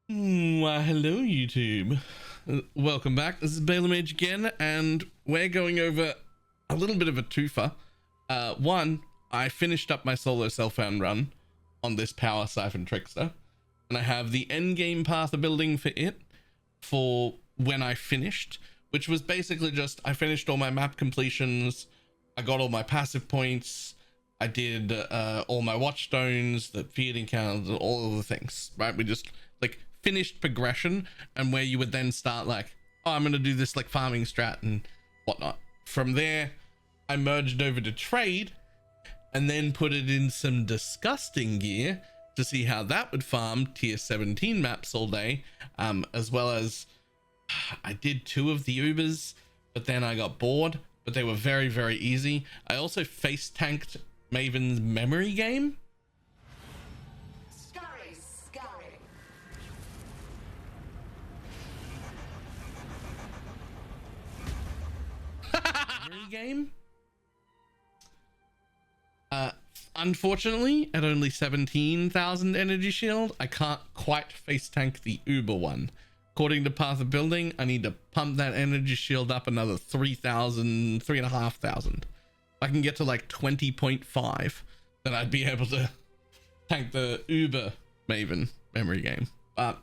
Why, hello YouTube. Welcome back. This is Balor Mage again, and we're going over a little bit of a twofer. One, I finished up my solo self-found run on this power Siphon Trickster, and I have the end game path of building for it for when I finished, which was basically just I finished all my map completions, I got all my passive points, I did all my watchstones, the field encounters, all of the things, right? We just like finished progression, and where you would then start like, oh, I'm gonna do this like farming strat and whatnot. From there, I merged over to trade and then put it in some disgusting gear to see how that would farm tier 17 maps all day, as well as I did 2 of the Ubers, but then I got bored, but they were very, very easy. I also face tanked Maven's memory game. Game. Unfortunately, at only 17,000 energy shield, I can't quite face tank the Uber one. According to Path of Building, I need to pump that energy shield up another 3,000, 3,500. If I can get to like 20.5, then I'd be able to tank the Uber Maven memory game. But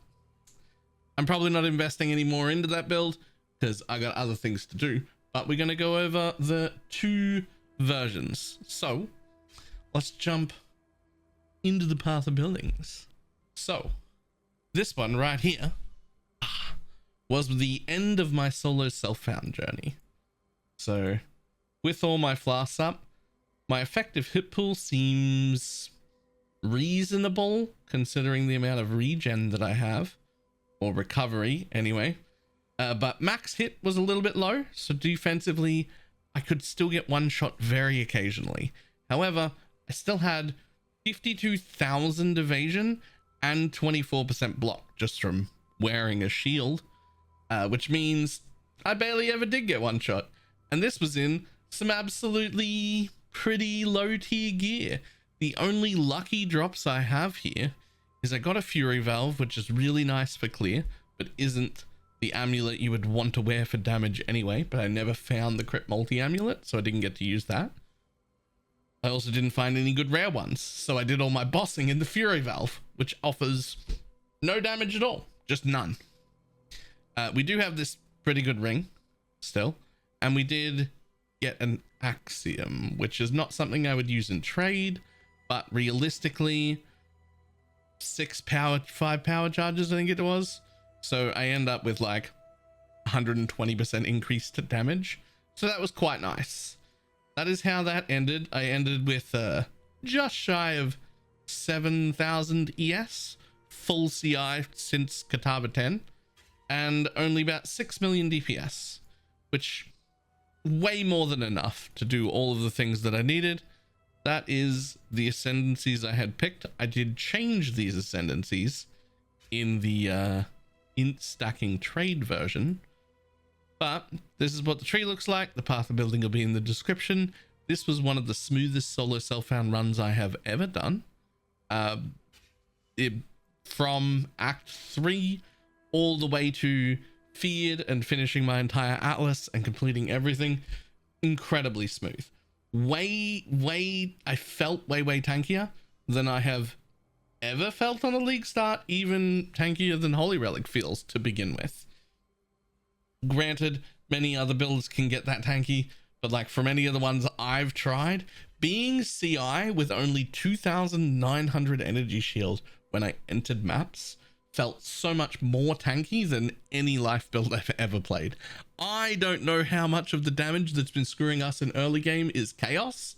I'm probably not investing any more into that build because I got other things to do. But we're going to go over the 2 versions. So let's jump into the path of buildings. So this one right here was the end of my solo self-found journey. So with all my flasks up, my effective hit pool seems reasonable considering the amount of regen that I have, or recovery anyway. But max hit was a little bit low, so defensively I could still get one shot very occasionally. However, I still had 52,000 evasion and 24% block just from wearing a shield, which means I barely ever did get one shot. And this was in some absolutely pretty low tier gear. The only lucky drops I have here is I got a Fury Valve, which is really nice for clear, but isn't the amulet you would want to wear for damage anyway, but I never found the crit multi amulet, so I didn't get to use that. I also didn't find any good rare ones, so I did all my bossing in the Fury Valve, which offers no damage at all, just none. We do have this pretty good ring still, and we did get an Axiom, which is not something I would use in trade, but realistically 5 power charges I think it was. So I end up with like 120% increase to damage. So that was quite nice. That is how that ended. I ended with just shy of 7,000 ES, full CI since Kataba 10, and only about 6 million DPS, which way more than enough to do all of the things that I needed. That is the ascendancies I had picked. I did change these ascendancies in the int stacking trade version, but this is what the tree looks like. The path of building will be in the description. This was one of the smoothest solo self-found runs I have ever done. From Act 3 all the way to Feared and finishing my entire Atlas and completing everything, incredibly smooth. I felt way tankier than I have ever felt on a league start, even tankier than Holy Relic feels to begin with. Granted, many other builds can get that tanky, but like from any of the ones I've tried, being CI with only 2,900 energy shield when I entered maps felt so much more tanky than any life build I've ever played. I don't know how much of the damage that's been screwing us in early game is chaos,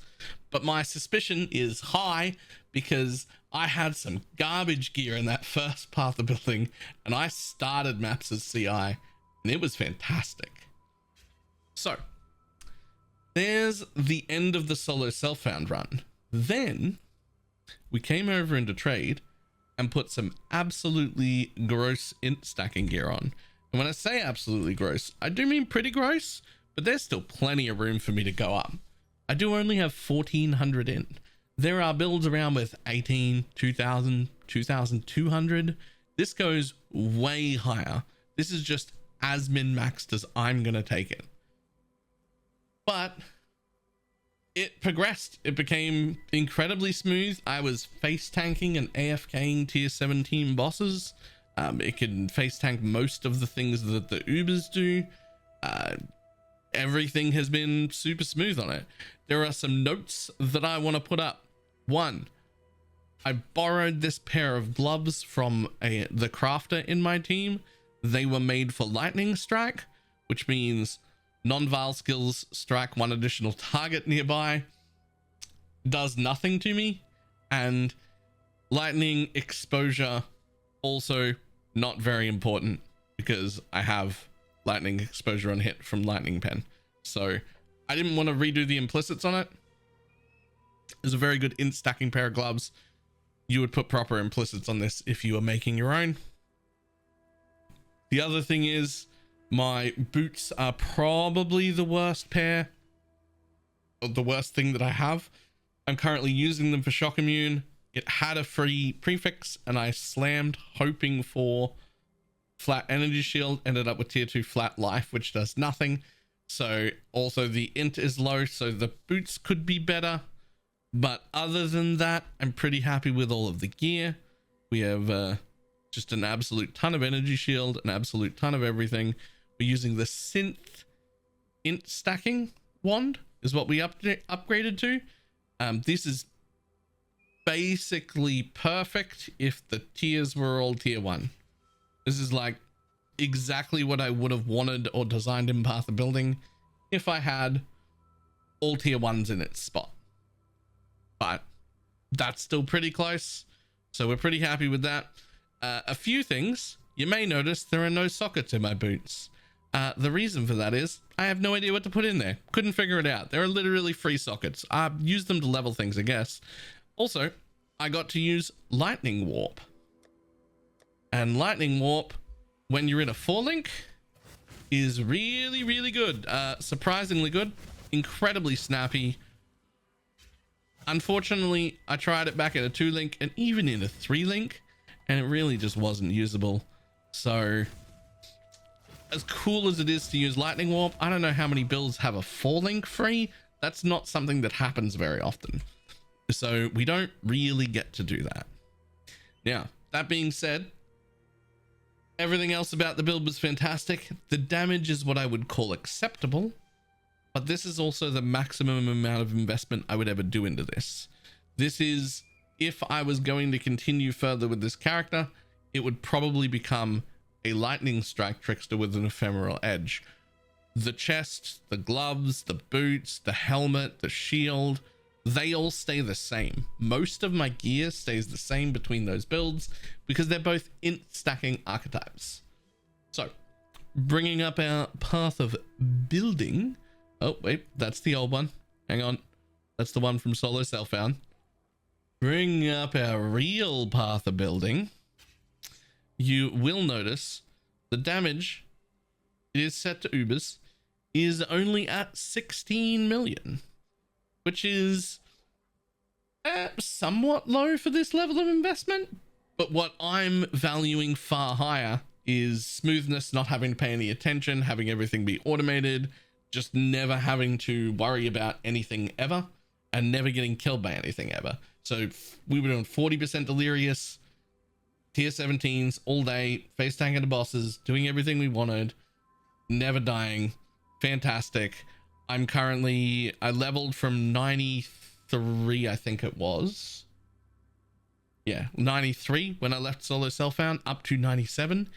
but my suspicion is high because I had some garbage gear in that first path of building, and I started maps as CI, and it was fantastic. So there's the end of the solo self-found run. Then we came over into trade and put some absolutely gross int stacking gear on. And when I say absolutely gross, I do mean pretty gross, but there's still plenty of room for me to go up. I do only have 1,400 int. There are builds around with 18, 2,000, 2,200, This goes way higher. This is just as min-maxed as I'm going to take it. But it progressed. It became incredibly smooth. I was face tanking and AFKing tier 17 bosses. It can face tank most of the things that the Ubers do. Everything has been super smooth on it. There are some notes that I want to put up. One, I borrowed this pair of gloves from the crafter in my team. They were made for lightning strike, which means non-val skills strike one additional target nearby, does nothing to me, and lightning exposure also not very important because I have lightning exposure on hit from lightning pen. So I didn't want to redo the implicits on it. It's a very good int stacking pair of gloves. You would put proper implicits on this if you were making your own. The other thing is my boots are probably the worst pair, or the worst thing that I have. I'm currently using them for shock immune. It had a free prefix and I slammed hoping for flat energy shield, ended up with tier 2 flat life, which does nothing. So also the int is low, so the boots could be better. But other than that, I'm pretty happy with all of the gear. We have just an absolute ton of energy shield, an absolute ton of everything. We're using the synth int stacking wand is what we upgraded to. This is basically perfect if the tiers were all tier 1. This is like exactly what I would have wanted or designed in Path of Building if I had all tier 1s in its spot. But that's still pretty close, so we're pretty happy with that. A few things. You may notice there are no sockets in my boots. The reason for that is I have no idea what to put in there. Couldn't figure it out. There are literally free sockets. I used them to level things, I guess. Also, I got to use lightning warp. And lightning warp, when you're in a 4-link, is really, really good. Surprisingly good. Incredibly snappy. Unfortunately, I tried it back at a 2-link and even in a 3-link, and it really just wasn't usable. So, as cool as it is to use lightning warp, I don't know how many builds have a 4-link free. That's not something that happens very often. So we don't really get to do that. Now, that being said, everything else about the build was fantastic. The damage is what I would call acceptable, but this is also the maximum amount of investment I would ever do into this. This is, if I was going to continue further with this character, it would probably become a lightning strike trickster with an ephemeral edge. The chest, the gloves, the boots, the helmet, the shield, they all stay the same. Most of my gear stays the same between those builds because they're both int stacking archetypes. So, bringing up our Path of Building. Oh, wait, that's the old one. Hang on. That's the one from Solo Self-Found. Bring up our real Path of Building. You will notice the damage is set to Ubers is only at 16 million. Which is somewhat low for this level of investment. But what I'm valuing far higher is smoothness, not having to pay any attention, having everything be automated, just never having to worry about anything ever, and never getting killed by anything ever. So we were doing 40% delirious, tier 17s all day, face tanking the bosses, doing everything we wanted, never dying. Fantastic. I'm currently, I leveled from 93, I think it was. Yeah, 93 when I left Solo Self-Found, up to 97.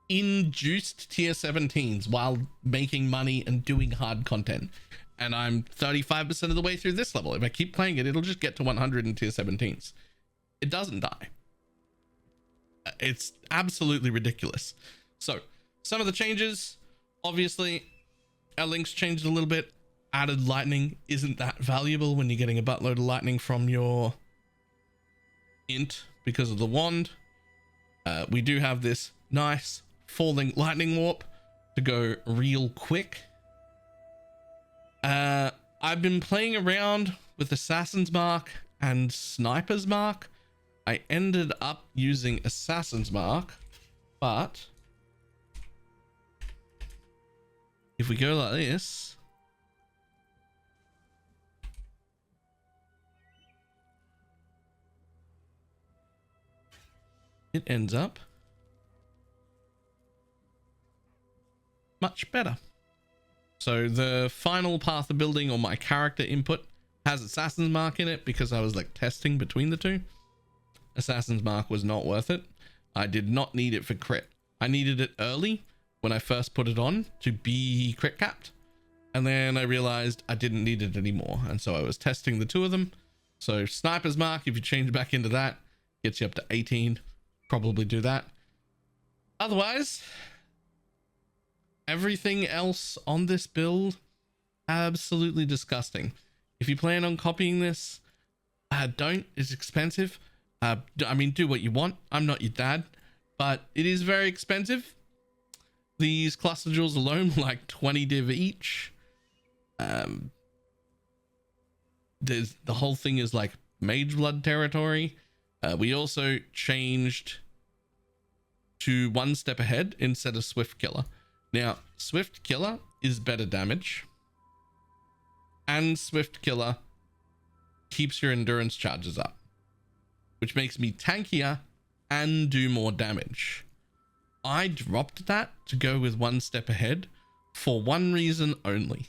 Induced tier 17s while making money and doing hard content. And I'm 35% of the way through this level. If I keep playing it, it'll just get to 100 in tier 17s. It doesn't die. It's absolutely ridiculous. So, some of the changes, obviously, our links changed a little bit. Added lightning isn't that valuable when you're getting a buttload of lightning from your int because of the wand. We do have this nice falling lightning warp to go real quick. I've been playing around with Assassin's Mark and Sniper's Mark. I ended up using Assassin's Mark but if we go like this, it ends up much better. So the final path of building, or my character input, has Assassin's Mark in it because I was like testing between the two. Assassin's Mark was not worth it. I did not need it for crit. I needed it early when I first put it on to be crit capped. And then I realized I didn't need it anymore. And so I was testing the two of them. So Sniper's Mark, if you change back into that, gets you up to 18. Probably do that. Otherwise, everything else on this build, absolutely disgusting. If you plan on copying this, don't. It's expensive. I mean, do what you want. I'm not your dad, but it is very expensive. These cluster jewels alone were like 20 div each. There's the whole thing is like mage blood territory. We also changed to one step ahead instead of Swift Killer. Now, Swift Killer is better damage, and Swift Killer keeps your endurance charges up, which makes me tankier and do more damage. I dropped that to go with one step ahead for one reason only.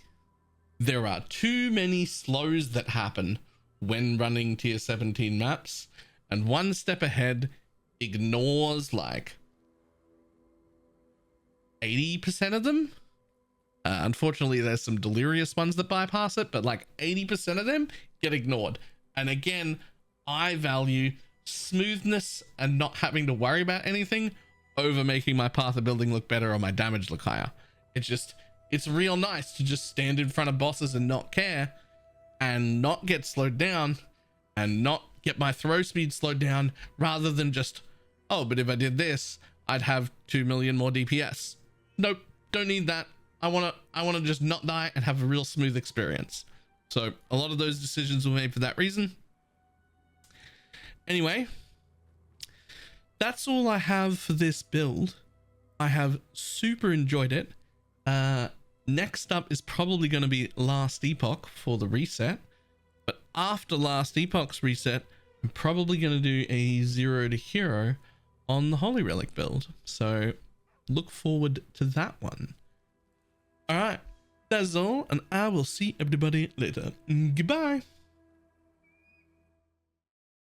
There are too many slows that happen when running tier 17 maps, and one step ahead ignores like 80% of them. Unfortunately, there's some delirious ones that bypass it, but like 80% of them get ignored. And again, I value smoothness and not having to worry about anything over making my path of building look better or my damage look higher. It's real nice to just stand in front of bosses and not care, and not get slowed down, and not get my throw speed slowed down, rather than just, oh, but if I did this, I'd have 2 million more DPS. Nope, don't need that. I want to just not die and have a real smooth experience. So a lot of those decisions were made for that reason. Anyway, that's all I have for this build. I have super enjoyed it. Next up is probably going to be Last Epoch for the reset. But after Last Epoch's reset, I'm probably going to do a 0 to hero on the Holy Relic build. So look forward to that one. All right, that's all, and I will see everybody later. Goodbye.